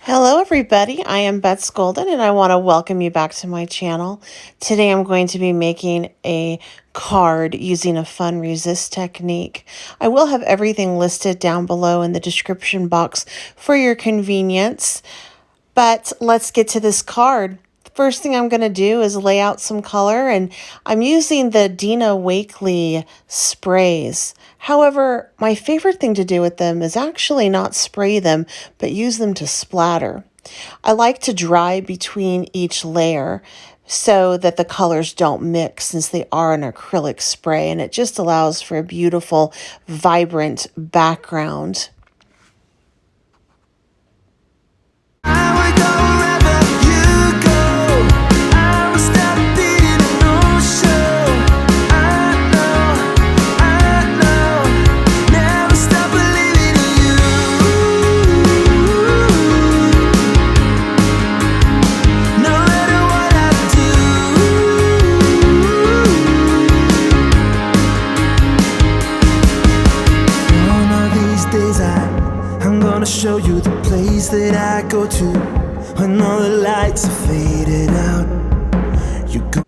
Hello everybody, I am Bets Golden and I want to welcome you back to my channel. Today I'm going to be making a card using a fun resist technique. I will have everything listed down below in the description box for your convenience, but let's get to this card. First thing I'm going to do is lay out some color, and I'm using the Dina Wakley sprays. However, my favorite thing to do with them is actually not spray them, but use them to splatter. I like to dry between each layer so that the colors don't mix, since they are an acrylic spray, and it just allows for a beautiful, vibrant background. Show you the place that I go to when all the lights are faded out. You go.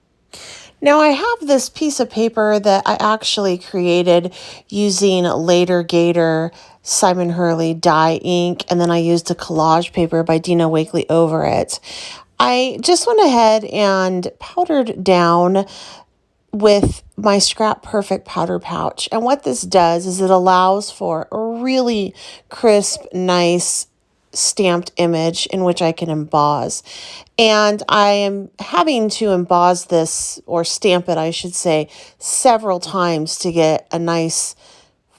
Now I have this piece of paper that I actually created using Later Gator Simon Hurley dye ink, and then I used a collage paper by Dina Wakley over it. I just went ahead and powdered down with my Scrap Perfect powder pouch. And what this does is it allows for a really crisp, nice stamped image in which I can emboss. And I am having to emboss this, or stamp it, I should say, several times to get a nice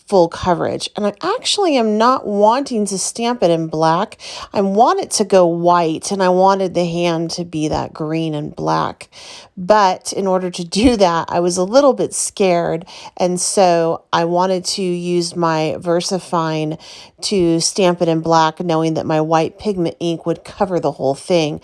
full coverage. And I actually am not wanting to stamp it in black. I want it to go white, and I wanted the hand to be that green and black. But in order to do that, I was a little bit scared, and so I wanted to use my VersaFine to stamp it in black, knowing that my white pigment ink would cover the whole thing.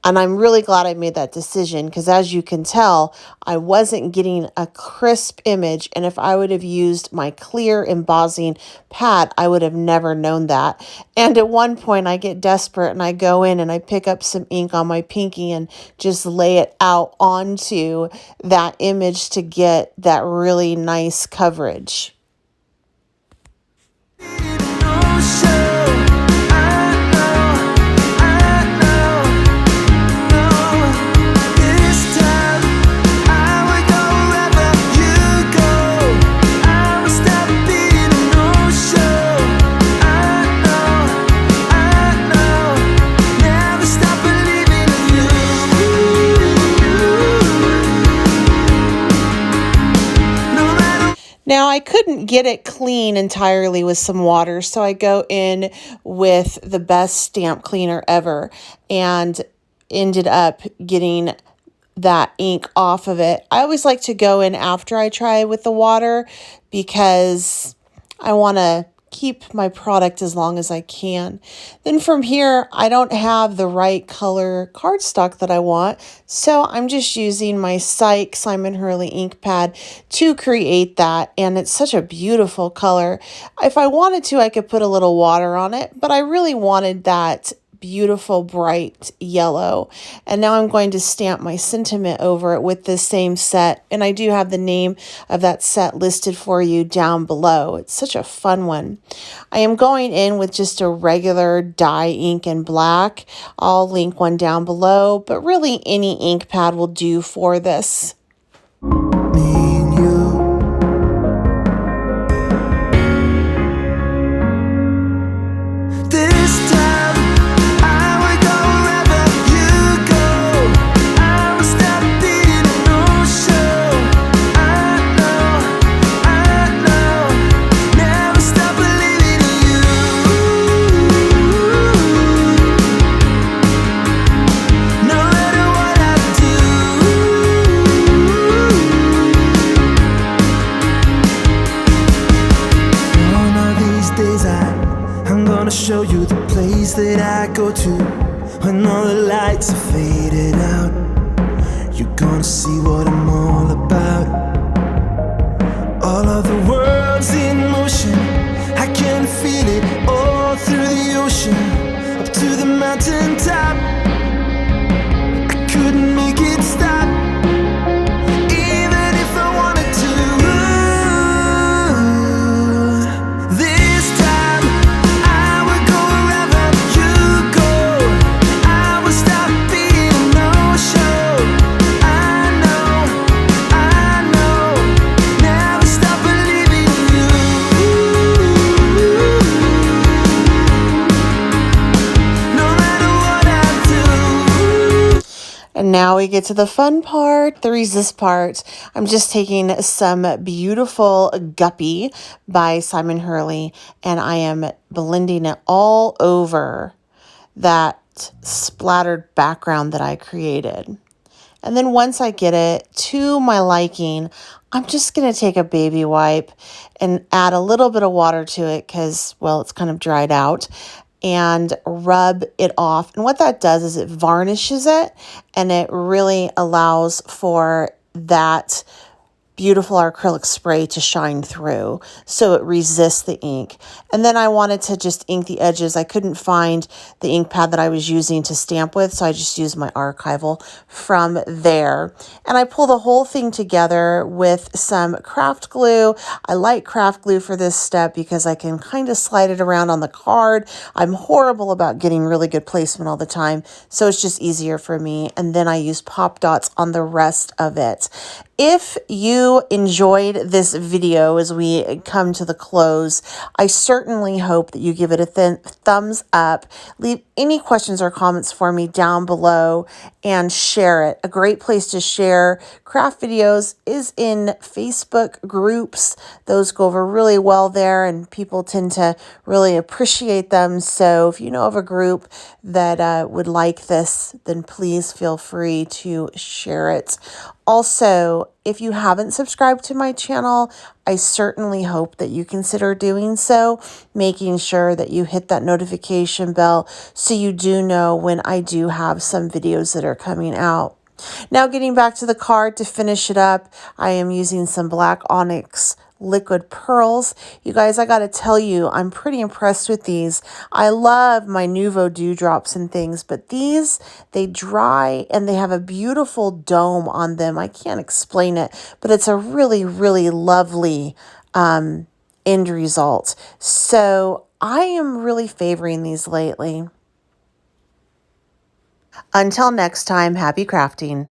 And I'm really glad I made that decision, because as you can tell, I wasn't getting a crisp image. And if I would have used my clear embossing pad, I would have never known that. And at one point I get desperate and I go in and I pick up some ink on my pinky and just lay it out onto that image to get that really nice coverage. Now, I couldn't get it clean entirely with some water, so I go in with the best stamp cleaner ever and ended up getting that ink off of it. I always like to go in after I try with the water, because I want to keep my product as long as I can. Then from here, I don't have the right color cardstock that I want, so I'm just using my Sike Simon Hurley ink pad to create that, and it's such a beautiful color. If I wanted to, I could put a little water on it, but I really wanted that beautiful bright yellow. And now I'm going to stamp my sentiment over it with this same set, and I do have the name of that set listed for you down below. It's such a fun one. I am going in with just a regular dye ink in black. I'll link one down below, but really any ink pad will do for this. Show you the place that I go to when all the lights are faded out. You're gonna see what I'm all about. All of the world's in motion, I can feel it all through the ocean. Up to the mountain top. I couldn't make it stop, even if I wanted to. This time I would go wherever you go. I would stop being a no-show. I know, never stop believing in you. No matter what I do. And now we get to the fun part, the resist part. I'm just taking some beautiful Guppy by Simon Hurley, and I am blending it all over that splattered background that I created. And then once I get it to my liking, I'm just going to take a baby wipe and add a little bit of water to it because, well, it's kind of dried out, and rub it off. And what that does is it varnishes it, and it really allows for that beautiful acrylic spray to shine through so it resists the ink. And then I wanted to just ink the edges. I couldn't find the ink pad that I was using to stamp with, so I just used my archival from there. And I pull the whole thing together with some craft glue. I like craft glue for this step because I can kind of slide it around on the card. I'm horrible about getting really good placement all the time, so it's just easier for me. And then I use pop dots on the rest of it. If you enjoyed this video as we come to the close, I certainly hope that you give it a thumbs up. Leave any questions or comments for me down below and share it. A great place to share craft videos is in Facebook groups. Those go over really well there, and people tend to really appreciate them. So if you know of a group that would like this, then please feel free to share it. Also, if you haven't subscribed to my channel, I certainly hope that you consider doing so, making sure that you hit that notification bell so you do know when I do have some videos that are coming out. Now, getting back to the card to finish it up, I am using some black onyx liquid pearls. You guys, I gotta tell you, I'm pretty impressed with these. I love my Nouveau dewdrops and things, but these, they dry and they have a beautiful dome on them. I can't explain it, but it's a really, really lovely end result. So I am really favoring these lately. Until next time, happy crafting.